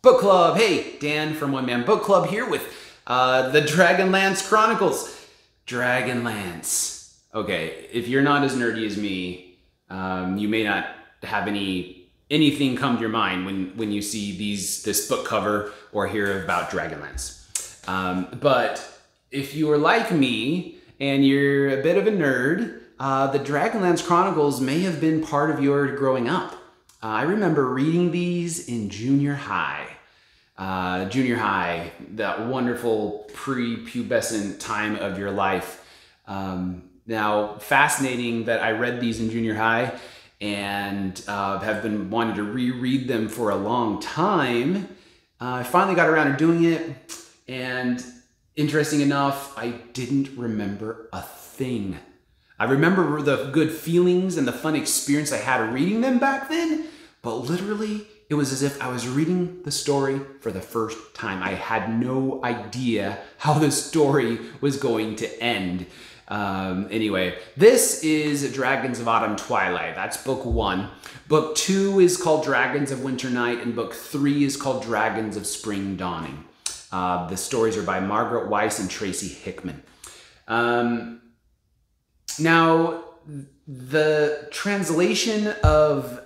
Book Club. Hey, Dan from One Man Book Club here with the Dragonlance Chronicles. Dragonlance. Okay, if you're not as nerdy as me, you may not have anything come to your mind when you see this book cover or hear about Dragonlance. But if you are like me and you're a bit of a nerd, the Dragonlance Chronicles may have been part of your growing up. I remember reading these in junior high. That wonderful pre-pubescent time of your life. Now, fascinating that I read these in junior high and have been wanting to reread them for a long time. I finally got around to doing it, and interesting enough, I didn't remember a thing. I remember the good feelings and the fun experience I had reading them back then, but literally, it was as if I was reading the story for the first time. I had no idea how the story was going to end. Anyway, this is Dragons of Autumn Twilight. That's book 1. Book 2 is called Dragons of Winter Night, and book 3 is called Dragons of Spring Dawning. The stories are by Margaret Weis and Tracy Hickman. Now, the translation of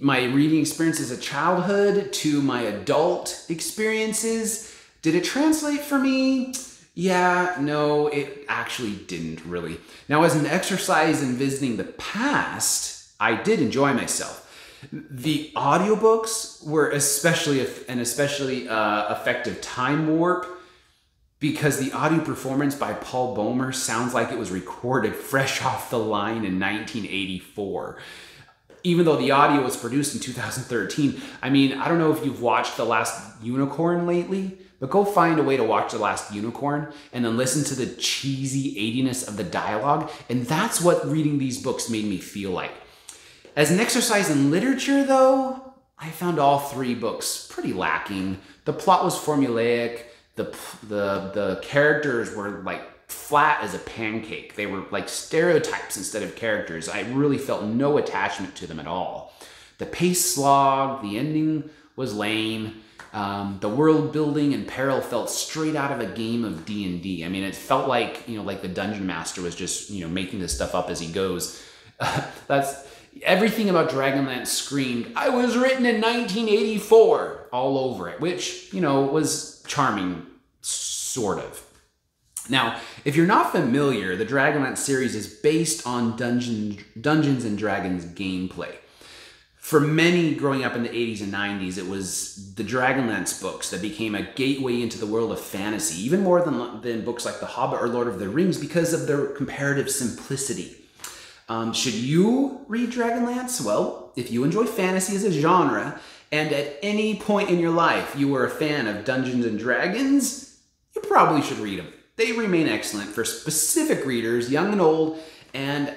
my reading experience as a childhood to my adult experiences, did it translate for me? Yeah, no, it actually didn't really. Now, as an exercise in visiting the past, I did enjoy myself. The audiobooks were especially effective time warp, because the audio performance by Paul Bomer sounds like it was recorded fresh off the line in 1984. Even though the audio was produced in 2013. I mean, I don't know if you've watched The Last Unicorn lately, but go find a way to watch The Last Unicorn and then listen to the cheesy 80ness of the dialogue. And that's what reading these books made me feel like. As an exercise in literature, though, I found all 3 books pretty lacking. The plot was formulaic. The characters were like flat as a pancake. They were like stereotypes instead of characters. I really felt no attachment to them at all. The pace slogged, the ending was lame. The world building and peril felt straight out of a game of D&D. I mean, it felt like, like the dungeon master was just, making this stuff up as he goes. That's everything about Dragonlance screamed, I was written in 1984 all over it, which, was charming, sort of. Now, if you're not familiar, the Dragonlance series is based on Dungeons and Dragons gameplay. For many growing up in the 80s and 90s, it was the Dragonlance books that became a gateway into the world of fantasy, even more than books like The Hobbit or Lord of the Rings, because of their comparative simplicity. Should you read Dragonlance? Well, if you enjoy fantasy as a genre, and at any point in your life you were a fan of Dungeons and Dragons, you probably should read them. They remain excellent for specific readers, young and old, and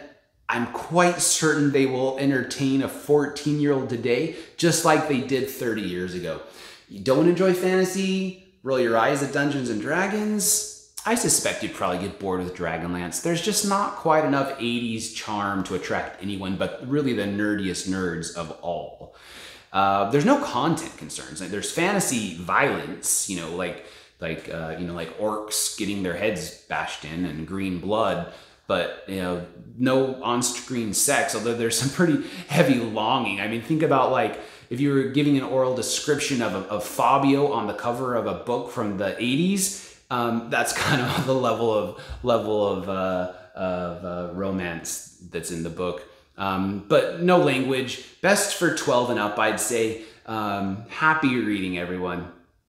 I'm quite certain they will entertain a 14-year-old today, just like they did 30 years ago. You don't enjoy fantasy, roll your eyes at Dungeons and Dragons, I suspect you'd probably get bored with Dragonlance. There's just not quite enough 80s charm to attract anyone, but really the nerdiest nerds of all. There's no content concerns. There's fantasy violence, like orcs getting their heads bashed in and green blood, but no on-screen sex, although there's some pretty heavy longing. I mean, think about like if you were giving an oral description of Fabio on the cover of a book from the 80s, that's kind of the level of romance that's in the book. But no language, best for 12 and up, I'd say. Happy reading, everyone.